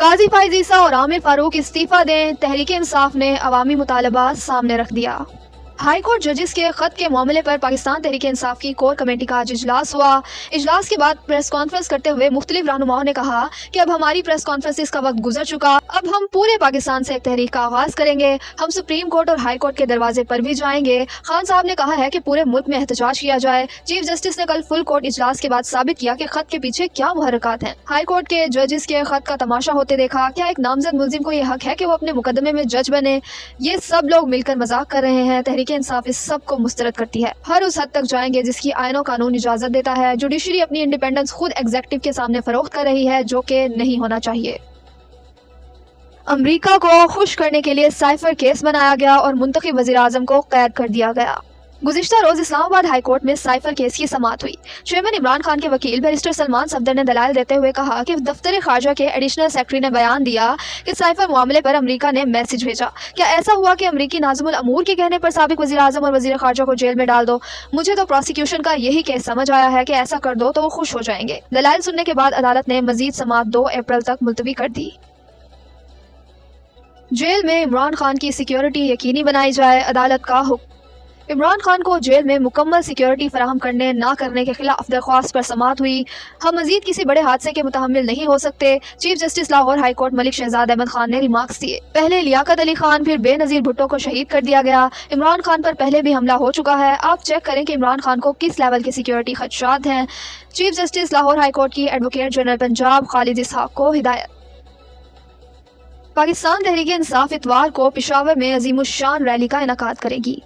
काजी फाइज ईसा और आमिर फारूक इस्तीफा दें, तहरीक इंसाफ ने अवामी मुतालबात सामने रख दिया। हाई कोर्ट जजेस के खत के मामले पर पाकिस्तान तहरीक इंसाफ की कोर कमेटी का आज इजलास हुआ। इजलास के बाद प्रेस कॉन्फ्रेंस करते हुए मुख्तलिफ रहनुमाओं ने कहा कि अब हमारी प्रेस कॉन्फ्रेंस का वक्त गुजर चुका, अब हम पूरे पाकिस्तान से एक तहरीक का आगाज करेंगे। हम सुप्रीम कोर्ट और हाई कोर्ट के दरवाजे पर भी जाएंगे। खान साहब ने कहा है कि पूरे मुल्क में एहतजाज किया जाए। चीफ जस्टिस ने कल फुल कोर्ट इजलास के बाद साबित किया कि खत के पीछे क्या मुहर्रकात हैं। हाई कोर्ट के जजेस के खत का तमाशा होते देखा। क्या एक नामजद मुलजिम को यह हक है कि वो अपने मुकदमे में जज बने? ये सब लोग मिलकर मजाक कर रहे हैं। तहरीक इंसाफ इस सब को मुस्तरद करती है। हर उस हद तक जाएंगे जिसकी आईन और कानून इजाजत देता है। जुडिशरी अपनी इंडिपेंडेंस खुद एग्जीक्यूटिव के सामने फरोख्त कर रही है, जो कि नहीं होना चाहिए। अमेरिका को खुश करने के लिए साइफर केस बनाया गया और मुंतखब वज़ीर आज़म को कैद कर दिया गया। गुज़िश्ता रोज इस्लामाबाद हाई कोर्ट में साइफर केस की समाअत हुई। चेयरमैन इमरान खान के वकील बैरिस्टर सलमान सफदर ने दलाइल देते हुए कहा कि दफ्तर खारजा के एडिशनल सेक्रेटरी ने बयान दिया कि साइफर मामले पर अमेरिका ने मैसेज भेजा। क्या ऐसा हुआ कि अमेरिकी नाज़िमुल अमूर के कहने पर साबिक वज़ीर आज़म और वज़ीर खारजा को जेल में डाल दो? मुझे तो प्रोसिक्यूशन का यही केस समझ आया है कि ऐसा कर दो तो वो खुश हो जाएंगे। दलाइल सुनने के बाद अदालत ने मजीद समाअत 2 अप्रैल तक मुलतवी कर दी। जेल में इमरान खान की सिक्योरिटी यकीनी बनाई जाए, अदालत का हुक्म। इमरान खान को जेल में मुकम्मल सिक्योरिटी फराहम करने ना करने के खिलाफ दरख्वास्त पर समाअत हुई। हम मजीद किसी बड़े हादसे के मुतहम्मिल नहीं हो सकते, chief justice Lahore high court Malik Shahzad Ahmed Khan ने रिमार्क्स दिए। पहले लियाकत अली खान फिर बेनजीर भुट्टो को शहीद कर दिया गया। इमरान खान पर पहले भी हमला हो चुका है। आप चेक करें कि इमरान खान को किस लेवल के सिक्योरिटी खदशात हैं। Chief justice Lahore high court की एडवोकेट जनरल पंजाब खालिद इसहाक को हिदायत। पाकिस्तान तहरीक इंसाफ इतवार को पेशावर में अजीमुश्शान रैली का इनेकाद करेगी।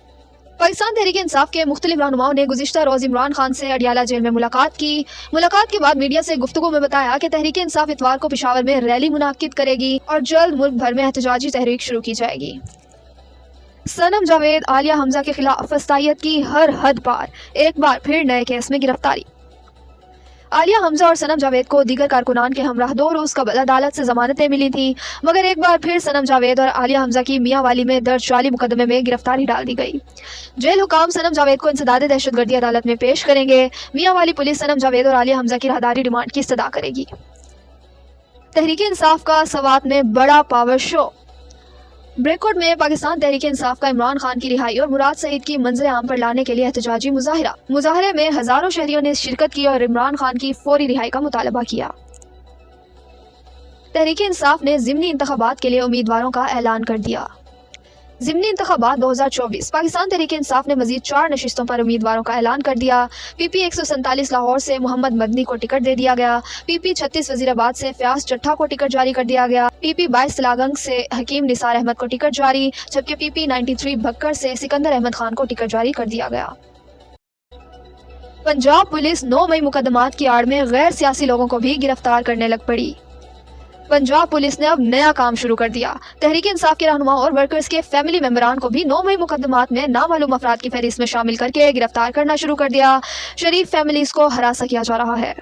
पाकिस्तान तहरीक इंसाफ के मुख्तलिफ रहनुमाओं ने गुज़िश्ता रोज इमरान खान से अडियाला जेल में मुलाकात की। मुलाकात के बाद मीडिया से गुफ्तगू में बताया कि तहरीक इंसाफ इतवार को पेशावर में रैली मुनाकिद करेगी और जल्द मुल्क भर में एहतजाजी तहरीक शुरू की जाएगी। सनम जावेद आलिया हमजा के खिलाफ फस्तायत की हर हद पार, एक बार फिर नए केस में गिरफ्तारी। आलिया हमजा और सनम जावेद को दीगर कारकुनान के हमरा 2 रोज कबल अदालत से जमानतें मिली थी, मगर एक बार फिर सनम जावेद और आलिया हमजा की मियाँ वाली में दर्ज जाली मुकदमे में गिरफ्तारी डाल दी गई। जेल हुकाम सनम जावेद को इंसदाद दहशतगर्दी अदालत में पेश करेंगे। मियाँ वाली पुलिस सनम जावेद और आलिया हमजा की राहदारी रिमांड की इस्तदा करेगी। तहरीक इंसाफ का सवात में बड़ा पावर शो। ब्रेकआउट में पाकिस्तान तहरीक इंसाफ का इमरान खान की रिहाई और मुराद सईद की मंजर आम पर लाने के लिए एहतजाजी मुजाहरे में हजारों शहरियों ने शिरकत की और इमरान खान की फौरी रिहाई का मुतालबा किया। तहरीक इंसाफ ने ज़िमनी इंतखाबात के लिए उम्मीदवारों का ऐलान कर दिया। ज़िमनी इंतखाबात 2024 पाकिस्तान तहरीक इंसाफ ने मजीद 4 नशिस्तों पर उम्मीदवारों का ऐलान कर दिया। PP 147 लाहौर से मोहम्मद मदनी को टिकट दे दिया गया। PP 36 वजीराबाद से फयाज चट्ठा को टिकट जारी कर दिया गया। PP 22 तलागंग से हकीम निसार अहमद को टिकट जारी, जबकि PP 93 भक्कर से सिकंदर अहमद खान को टिकट जारी कर दिया गया। पंजाब पुलिस 9 मई मुकदमात की आड़ में गैर सियासी लोगों को भी गिरफ्तार करने लग पड़ी। पंजाब पुलिस ने अब नया काम शुरू कर दिया। तहरीक इंसाफ के रहनुमाओं और वर्कर्स के फैमिली मेंबरान को भी 9 मई मुकदमात में नामालूम अफराद की फहरिस्त में शामिल करके गिरफ्तार करना शुरू कर दिया। शरीफ फैमिलीज को हरासा किया जा रहा है।